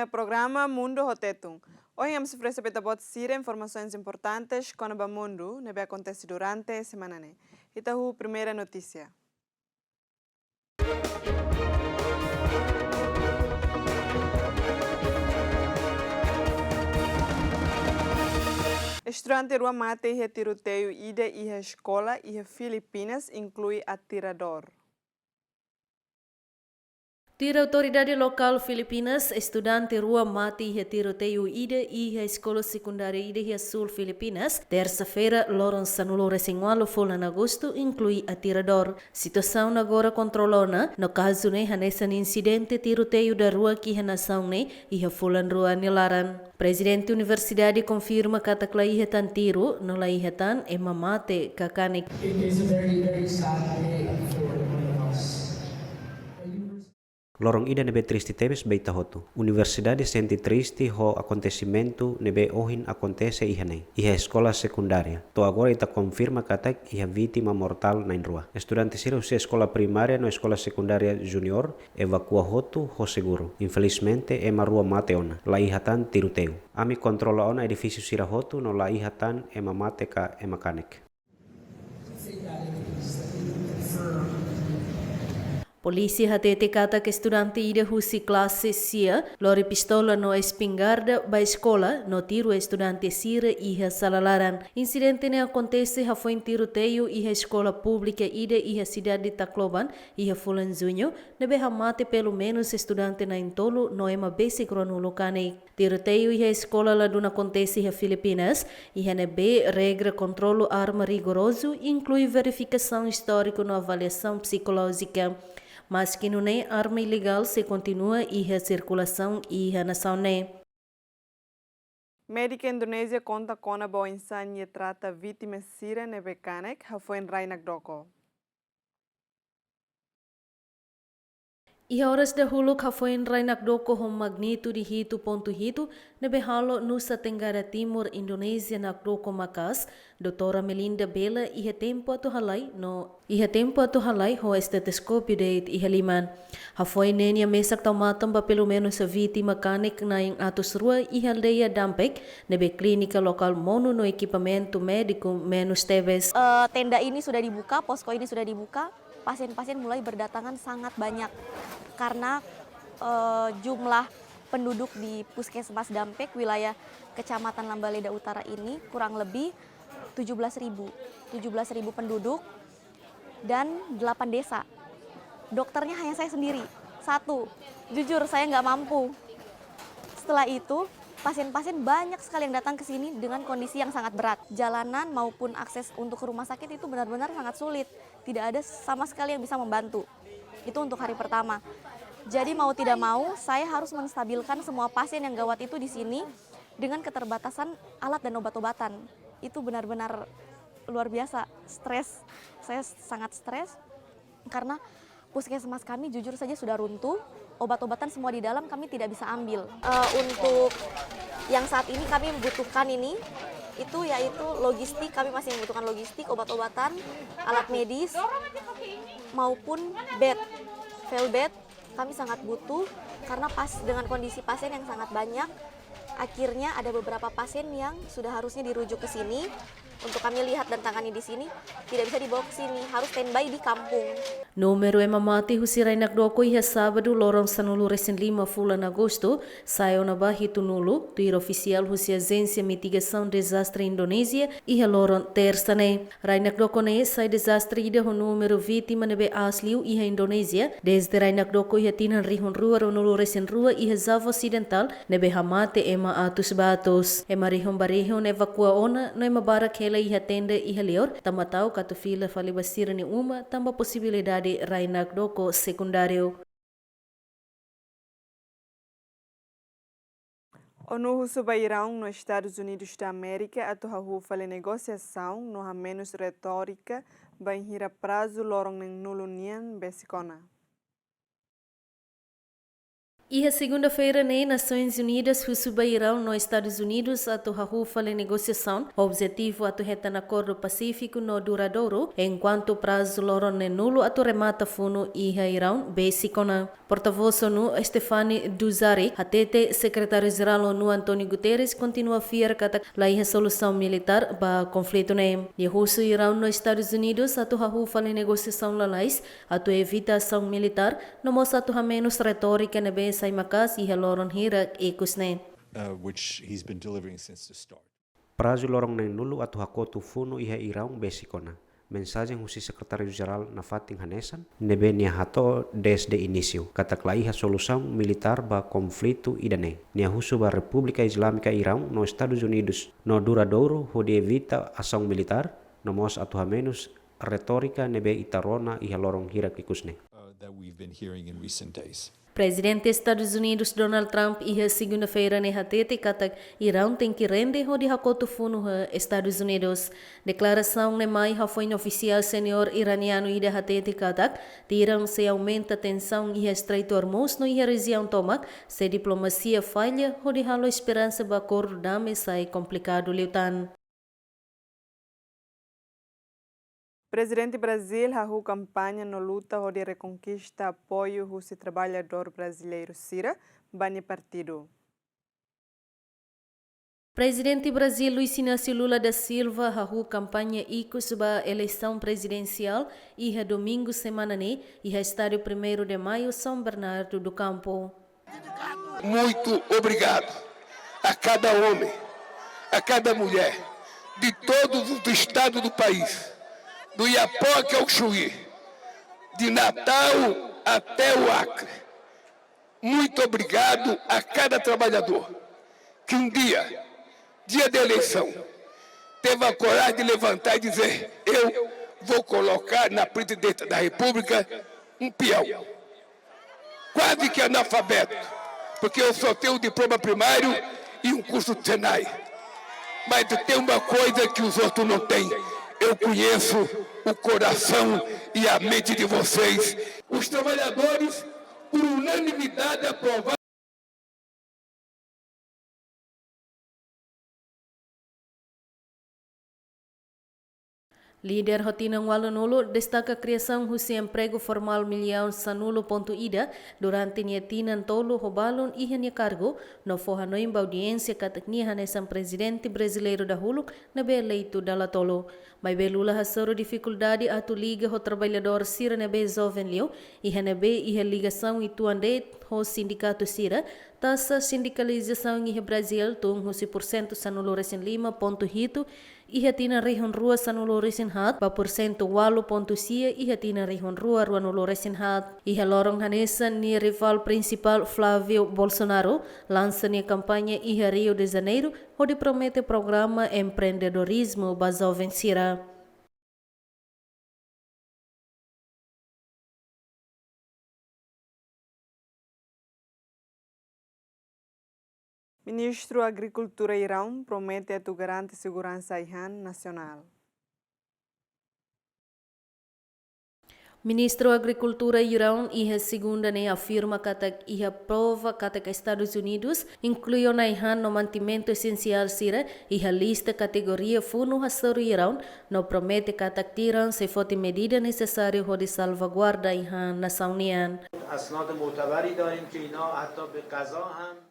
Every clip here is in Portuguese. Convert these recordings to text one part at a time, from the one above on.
no programa Mundo Rotetum. Hoy vamos a ofrecer informações importantes com o mundo que acontece durante a semana. Esta é a primeira notícia. Estudante rua mate e tiroteio ida e a escola e a Filipinas inclui atirador. Tira autoridade local Filipinas, estudante rua mati e tiroteio ida e a escola secundária ida e sul Filipinas, terça-feira, loron sanulo resengualo fulan agosto, inclui atirador. Situação agora controlona, no caso ne hanesan incidente tiroteio da rua que a nação ne e a fulan rua nilaran. Presidente Universidade confirma kata klaihatan tiro, no laihatan e mamate kakanik. It is a very sad day for all of us. Lorong ida nebe tristi tebes beita hotu. Universidade senti tristi ho acontecimento nebe ohin acontece ihane. Iha escola secundária. To agora ita confirma katak iha vítima mortal na rua. Estudante sira se escola primária no escola secundária junior evacua hotu ho seguro. Infelizmente ema rua mateona. La ihatan tiruteu. Ami kontrola ona edifício sira hotu no la ihatan ema mate ka ema kanek. Polisi hatete kata que estudante ida husi classe sia, lori pistola no espingarda ba escola, no tiro estudante sira iha salalaran. Incidente ne acontece ha foi tiroteio iha escola pública ida iha cidade de Tacloban, iha fulan junho, nebe ha mate pelo menos estudante na intolo no ema basic no locane. Tiroteio iha escola la duna acontece iha Filipinas, iha nebe regra controlo arma rigoroso, inclui verificação histórica no avaliação psicológica. Mas que não é arma ilegal se continua e a circulação e a nação né. Médica Indonésia conta com a boa insânia trata vítimas sira nebekanek foi em Rainak Doko. E horas de huluk foi em Rainak Doko com magnitude hito ponto hito nebehalo Nusa Tenggara Timur Indonésia nak Doko Makas, doutora Melinda Bela iha tempo atu halai ho estetoscópio de iha liman. Foi nenia mesak taumatam ba pelo menos a vítima kanek na em atos rua iha aldeia Dampek nebe clínica lokal mono no equipamento médico menos teves. Tenda ini sudah dibuka, posko ini sudah dibuka. Pasien-pasien mulai berdatangan sangat banyak karena jumlah penduduk di Puskesmas Dampek wilayah Kecamatan Lambaleda Utara ini kurang lebih 17.000 penduduk dan 8 desa. Dokternya hanya saya sendiri, 1. Jujur saya nggak mampu. Setelah itu pasien-pasien banyak sekali yang datang ke sini dengan kondisi yang sangat berat. Jalanan maupun akses untuk ke rumah sakit itu benar-benar sangat sulit. Tidak ada sama sekali yang bisa membantu. Itu untuk hari pertama. Jadi mau tidak mau, saya harus menstabilkan semua pasien yang gawat itu di sini dengan keterbatasan alat dan obat-obatan. Itu benar-benar luar biasa, stres. Saya sangat stres karena puskesmas kami jujur saja sudah runtuh. Obat-obatan semua di dalam kami tidak bisa ambil. Untuk yang saat ini kami membutuhkan ini, itu yaitu logistik, kami masih membutuhkan logistik, obat-obatan, alat medis, maupun bed, fail bed, kami sangat butuh karena dengan kondisi pasien yang sangat banyak, akhirnya ada beberapa pasien yang sudah harusnya dirujuk ke sini. Untuk kami lihat dan tangani di sini, tidak bisa dibawa ke sini, harus standby di kampung. Número é mamati husi Rainak Doko iha sábado lorong sanulu recém 5 fulan agosto saiu na bahito nulo do oficial husi agência mitigação desastre Indonésia iha lorong terça ne. Rainak Doko ne sai desastre ida ho número vítima nebe asliu iha Indonésia desde Rainak Doko iha tinan rihon rua nulo recém rua iha Java Ocidental nebe hamate ema atus batos ema rihon barihon evacua ona no ema barak iha tenda iha lior tamatau katu fila fali basira ni uma tamba possibilidade Rainak Doko secundário. ONU subairão nos Estados Unidos da América atuhahu fale negociação no ha menos retórica banhira prazo lorong neng nulunian besikona. E a segunda-feira, nas Nações Unidas, Fusuba Irão, nos Estados Unidos, atu hahufa a negociação, o objetivo atu reta acordo pacífico no duradouro, enquanto prazo loron nulo atu remata funo iha Irão, basicona. Porta-voz ONU, Stefani Duzari, atete secretário-geral ONU António Guterres, continua fiar kata la iha solução militar ba conflito ne. E russo Irão nos Estados Unidos, atu hahufa a negociação lalais, atu evita ação militar, no mos atu ha menos retórica nebe sai makas iha loron hirak ikusne. Which he's been delivering since the start. Prazo lorong na nulu atu hakotu funo iha Irão besikona. Mensagem husi secretário-geral na fating hanesan nebe nia hato desde início. Katakla iha solução militar ba conflito idane. Nia husu ba República Islâmica Irão no Estados Unidos no duradouro hodi evita ação militar no mos atu ha menos retórica nebe itarona iha lorong hirak ikusne. That we've been hearing in recent days. Presidente dos Estados Unidos Donald Trump iha segunda-feira ne hatete katak Irão tem que render hodi hakotu funo ha Estados Unidos. Declaração ne mai ha foi oficial senior iraniano ida hatete katak Irão se aumenta tensão iha Estreito Hormuz no iha região tomak se diplomacia falha hodi halo esperança ba acordo dame sai complicado liutan. Presidente Brasil hahu campanha no luta de reconquista apoio do trabalhador brasileiro Cira, bani partido. Presidente Brasil Luiz Inácio Lula da Silva hahu campanha icus ba eleição presidencial iha domingo semana ne iha estádio 1º de maio São Bernardo do Campo. Muito obrigado a cada homem, a cada mulher de todos os estados do país. Do Iapoque ao Chuí, de Natal até o Acre. Muito obrigado a cada trabalhador que um dia de eleição, teve a coragem de levantar e dizer: eu vou colocar na presidência da República um peão, quase que analfabeto, porque eu só tenho um diploma primário e um curso de Senai. Mas tem uma coisa que os outros não têm. Eu conheço o coração e a mente de vocês. Os trabalhadores, por unanimidade, aprovaram. Líder Rotina Walunulo destaca a criação do emprego formal milhão sanulo.ida durante nietinan tolo robalon e hanya cargo no forranoim audiência kataknihan nessa presidente brasileiro da Huluk na be eleito da tolo. Mas belula hasoro dificuldade atu liga ho trabalhador sira na be jovem liu e hanya be e ligação ituande ho sindicato sira tasa sindicalização em Brasil tung ho 100% sanulo recém 5.8 e hatina rihon rua sanulo recém hat pa porcento 8.6 e hatina rihon rua nulo recém hat e halorong hanesan ni rival principal Flávio Bolsonaro lança ni campanha e Rio de Janeiro onde promete programa empreendedorismo ba jovem sira. Ministro da Agricultura Irão promete a garante segurança nacional. Ministro da Agricultura Irão iha segunda ne afirma katak iha prova katak Estados Unidos incluiu na ihan no mantimento essencial sira iha lista categoria funo hasaru Irão no promete katak tiran se fote medida necessária de salvaguarda ihan nação nian. اسناد معتبری داریم که اینا حتی به قضا هم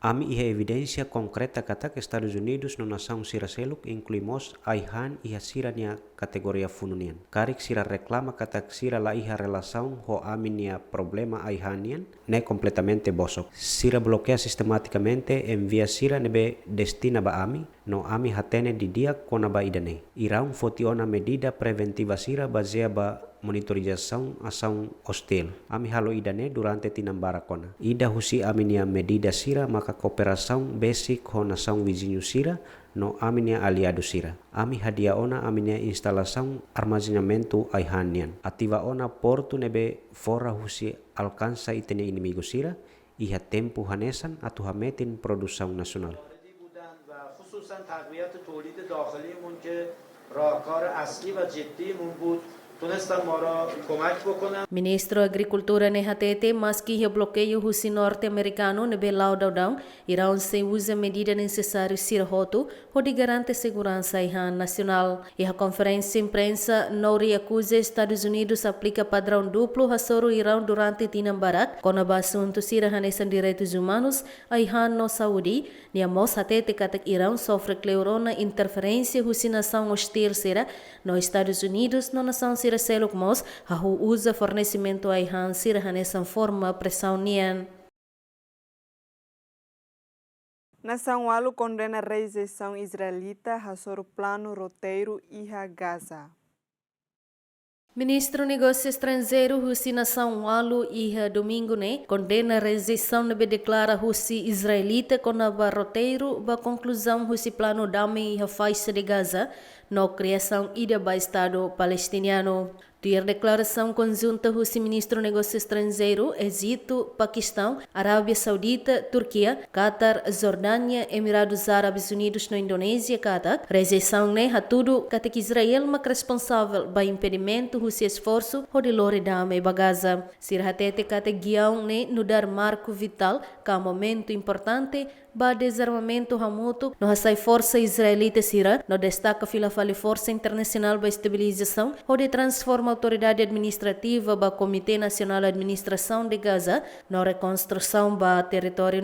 Ami iha evidência concreta katak Estados Unidos no nação sira seluk incluímos aihan iha sira nia categoria fununian. Karik sira reclama katak sira la iha relação ho ami nia problema aihanian ne completamente bosok. Sira bloquea sistematicamente envia sira nebe destina ba ami no ami hatene di dia kona ba idane. Irão fotiona medida preventiva sira baseada ba monitorização ação hostil. Ami halo idane durante tinambara kona. Ida husi ami nia medida sira maka cooperação basic ho nação vizinho sira no ami nia aliado sira. Ami hadia ona ami nia instalação armazenamento aihanian. Ativa ona portu nebe fora husi alcança itene inimigo sira iha tempo hanesan atu hametin produção nacional. خصوصا تقویت تولید داخلیمون که راهکار اصلی و جدیمون بود تونستم ما را کمک بکنم. Ministro Agricultura NHTT, mas que o bloqueio russo norte-americano nebe laudaudão, irão se usa medida necessária sirhoto, onde garante segurança nacional. E a conferência de imprensa não reacusa Estados Unidos aplica padrão duplo a soro Irão durante Tinambarat, com o assunto sirahanesan direitos humanos, a Ihan no Saudi, e a HTT katak Irão sofre cleurona interferência russa nação hostil sira, no Estados Unidos, no nação sira seluk mos, a usa fornecimento a Ihan sirahanesan forma pressão nian. Nação Walu condena a rejeição israelita a o plano roteiro e a Gaza. Ministro Negócio Estrangeiro Russi Nação Walu iha domingo condena a rejeição nebe declara Russi israelita com a roteiro ba conclusão Russi plano dame iha faixa de Gaza no criação ida ba Estado palestiniano. Ter declaração conjunta Russi Ministro Negócio Estrangeiro, Egito, Paquistão, Arábia Saudita, Turquia, Qatar, Jordânia, Emirados Árabes Unidos no Indonésia, Qatar, rejeição a tudo que Israel é responsável ba impedimento Russi esforço o de lore dame ba Gaza. Sirhatete kata guião no dar marco vital ka momento importante ba desarmamento hamuto no hasai força israelita sira no destaca filafali força internacional ba estabilização o de transforma autoridade administrativa ba Comitê Nacional de Administração de Gaza no reconstrução ba território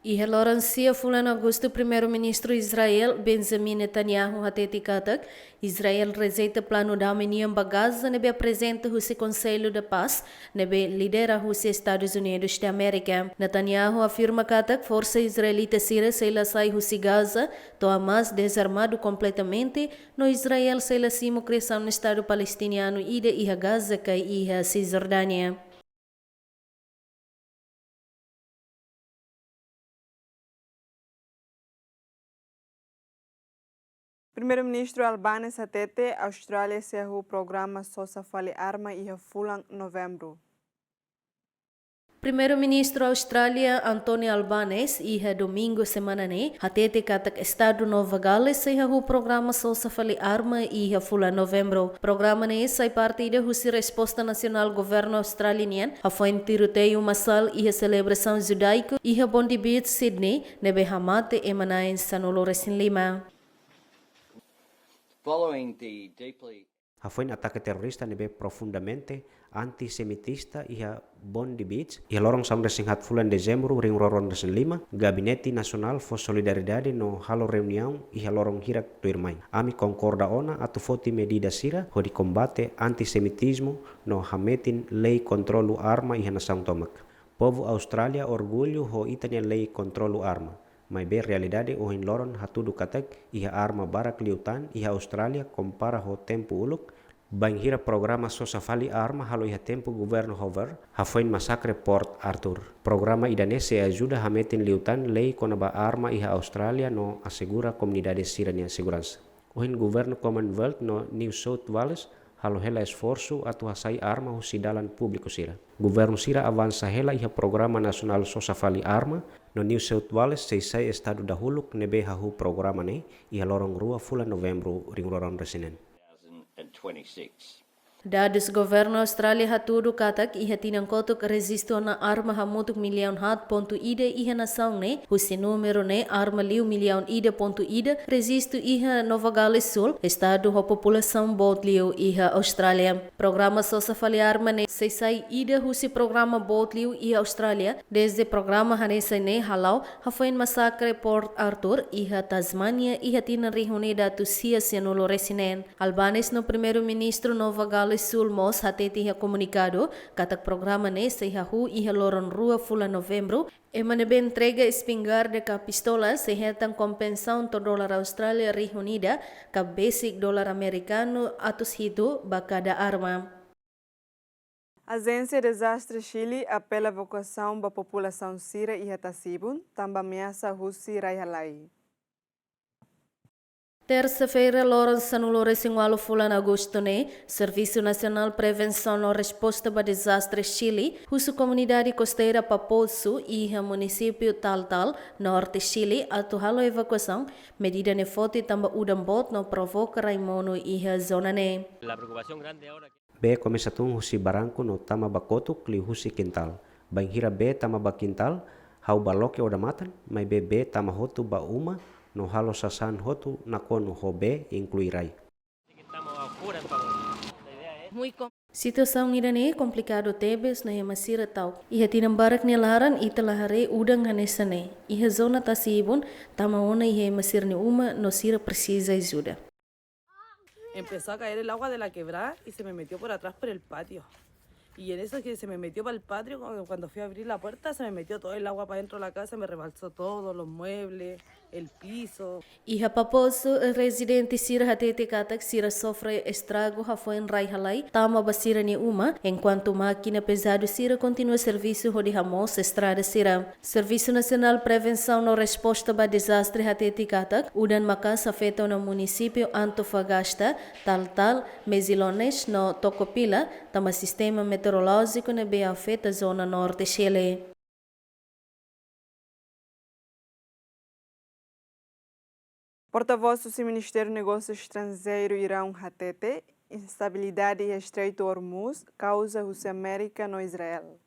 E Laurancia fulano Augusto, primeiro-ministro Israel Benjamin Netanyahu hateti katak Israel rejeita plano da meniam Gaza nebe apresenta o Conselho de Paz nebe lidera os Estados Unidos da América. Netanyahu afirma katak força israelita sira seila sai o Gaza to Hamas desarmado completamente no Israel seila simo criação no Estado palestiniano ida iha Gaza kai iha Cisjordânia. Primeiro-ministro Albanese hatete Austrália se o programa Sosa Fali Arma e a fulang novembro. Primeiro-ministro Austrália Anthony Albanese iha domingo semana hatete katak Estado Nova Gales iha o programa Sosa Fali Arma iha fula novembro. Programa sai parte da husi resposta nacional governo australiano a foi tiroteio massal iha celebração judaico iha Bondi Beach Sydney nebe hamate emanain sanolo resin lima. Following the deeply Foi ataque terrorista nebe profundamente antisemitista iha Bondi Beach iha lorong sam resinhat fulan dezembro ring roron resen 5 Gabinete Nasional for Solidariedade no halo reunião iha lorong hirak tuirmai. Ami concorda ona atu foti medida sira ho di combate antisemitismo no hametin lei controlu arma iha nação tomak. Povo Austrália orgulho ho itania lei controlu arma. Mas be realidade o in loron hatudu katek iha arma barak liutan iha Australia compara ho tempo uluk banghira programa Sosa Fali Arma halo iha tempo governo hover hafoin masakre Port Arthur. Programa idanese ajuda hametin liutan lei konaba arma iha Australia no asegura comunidade sirania segurança. O in governo Commonwealth no New South Wales halo hela esforço atu hasai arma ho sidalan público sira. Governo sira avança hela iha programa nasional Sosa Fali Arma no New South Wales seisai estado dahuluk nebe hahu programa iha lorong rua fula novembro ring lorong resinen. 2026. Dados governo Austrália hatudu katak iha tinangkotok resisto na arma hamutuk milhão hat ponto ida iha nação husi número arma liu milhão ida ponto ida resisto iha Nova Gales Sul estado ho população bot liu iha Austrália. Programa Sosa Fali Arma seisai ida husi programa bot liu iha Austrália desde programa hanesa halau hafoin masakre Port Arthur iha Tasmania iha tinarihune datu sia sianulo resinen. Albanese no primeiro-ministro Nova Gales Sul mos hateti iha comunicado katak programa sa iha hu iha loron rua fula novembro emanebe entrega espingarda ka pistola sehetan kompensão to dolar Austrália reunida ka basic dolar americano atus hitu bakada arma. Agência Desastre Chile apela a evacuação da população síria e Hatasibun, também ameaça Russi Raihalai. Terça-feira, Lawrence Sanulo Resingualo Fulan Agosto, Serviço Nacional Prevenção e Resposta para Desastres Chile, husu comunidade costeira Paposo e município Taltal, norte Chile, atuhalo evacuação, medida ne foto tamba udambot no provoca Raimono e zona ne. B começa tung husi barangku no tama bakotuk li husi kintal. Bain hira B tama bakintal, hau baloke oda matan, mai B tama hotu ba uma, no halo sasan hotu nakonu ho B incluirai. Situação irane complicado tebes na masira tau. Iha tinambarak ni laran ita lahare udang hanesane. Iha zona tasibun tamaona iha masir ni uma no sira precisa ajuda. Empezó a caer el agua de la quebrada y se me metió por atrás por el patio. Y en eso que se me metió para el patio, cuando fui a abrir la puerta, se me metió todo el agua para dentro de la casa, me rebalsó todo, los muebles, el piso. Iha paposo residente sira hatete katak sira sofre estrago hafoen rai halai tama basira ni uma, enquanto máquina pesado sira continua serviço hodi hamos estrada sira. Serviço Nacional Prevenção no Resposta ba Desastre hatete katak udan makas afeta no município Antofagasta, Tal, Mesilones no Tocopila, tama sistema meteorológico na be afeta zona norte Chile. Porta-voz do Ministério do Negócio Estrangeiro Irão Hatete, instabilidade e Estreito Hormuz causa Rússia América no Israel.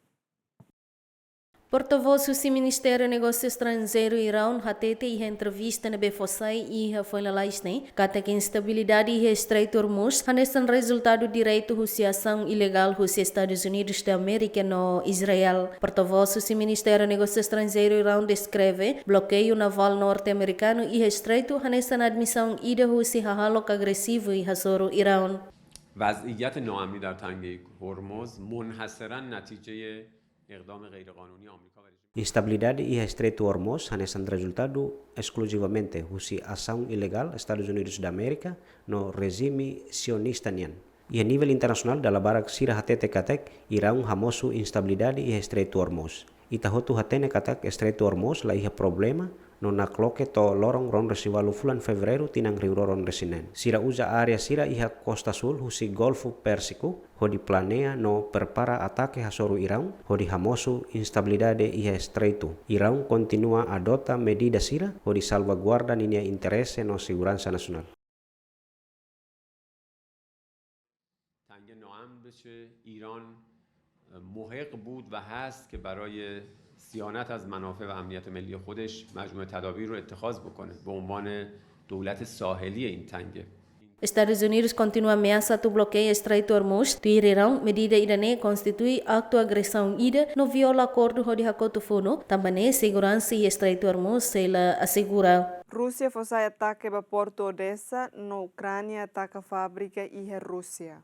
Porta-voz do Ministério do Negócio Estrangeiro Irão Hatete e entrevista na Befosai e foi na Laisne, kata que instabilidade e Estreito Hormuz hanesan resultado direito Rússia ilegal Rússia Estados Unidos da América no Israel. Porta-voz do Ministério do Negócio Estrangeiro Irão descreve bloqueio naval norte-americano e Estreito hanesan admissão ida Rússia halok agressivo e hasoro Irão. وضعیت ناامنی در تنگه هرمز منحصراً نتیجه اقدام غیرقانونی آمریکا و Instabilidade e Estreito Hormuz hanesan resultado exclusivamente husi ação ilegal Estados Unidos da América no regime sionista nian. E a nível internacional da labarak sira hatete katek Irão hamosu instabilidade e Estreito Hormuz. Itahotu hatene katak Estreito Hormuz la iha problema no nakloke to lorong ron resiwalu fulan Febrero tinang riuroron resinen. Sira uza area sira iha Costa Sul husi Golfo Pérsico hodi planea no prepara ataque hasoru Irão hodi hamosu instabilidade iha Estreito. Irão continua adota medida sira hodi salvaguarda ninia interesse no segurança nacional. تنگ ناامن بشه ایران محق بود و هست که برای صیانت از منافع و امنیت ملی خودش مجموعه تدابیر رو اتخاذ بکنه به عنوان دولت ساحلی این تنگه. Estados Unidos continua ameaça do bloqueio Estreito Hormuz. Tuirão, medida irane constitui acto agressão ida no viola acordo de Hakoto Funo, também segurança e Estreito Hormuz ela assegura. Rússia foi ataque a Porto Odessa, na Ucrânia ataca fábrica e a Rússia.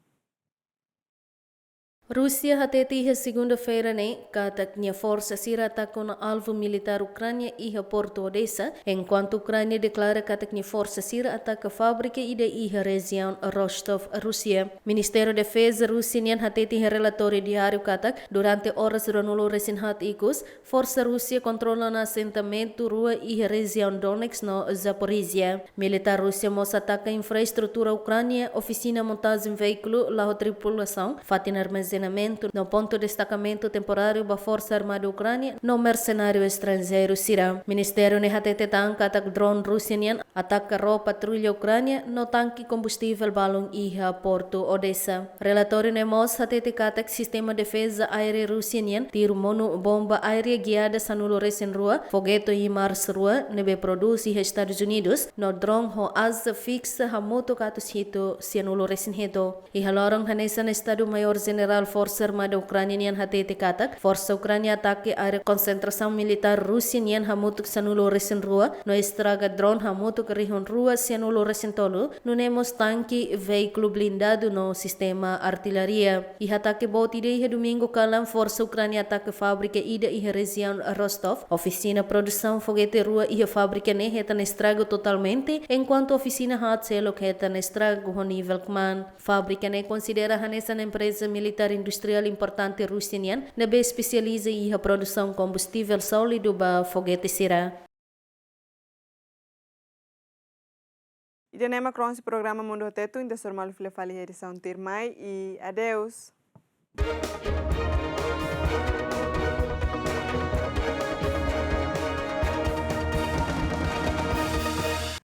Rússia hatete segunda-feira kata que força sira atacou no alvo militar Ucrânia e Porto Odessa, enquanto Ucrânia declara kata que força sira ataca fábrica e da região Rostov, Rússia. Ministério da Defesa russian hatete relatório diário kata durante horas ranulo resinhat ikus, força Rússia controla no assentamento rua e região Donetsk no Zaporizhia. Militar Rússia mos ataca infraestrutura Ucrânia, oficina montagem veículo, la tripulação, fatina armazenamento no ponto de destacamento temporário da Força Armada Ucrânia no mercenário estrangeiro Sira. Ministério ne hatete tanka atak drone russian ataca ro patrulha Ucrânia no tanque combustível balão iha Porto Odessa. Relatório ne mos hatete katak sistema defesa aérea russian tiro mono bomba aérea guiada sanulo recen rua foguete e Mars rua nebe produzi Estados Unidos no drone ho asa fixa hamoto katus hito sianulo recen hito. Iha lorong hanesan Estado Maior General Força Armada Ucraniana hatete katak Força Ucrânia ataque área concentração militar russian hamutuk sanulo recen rua no estraga drone hamutuk rihon rua sanulo recen tolo no nemos tanque veículo blindado no sistema artilharia. E ataque bot ide domingo kalam Força Ucrânia ataque fábrica ida e região Rostov, oficina produção foguete rua e fábrica ne hetan estrago totalmente, enquanto oficina hat selo hetan estrago ho nível command. Fábrica ne considera hanesan empresa militar industrial importante russian nebe especializa em a produção combustível sólido ba foguete sira. E de nema kron programa Mundo Teto, ainda normal fale edição Tirmai e adeus.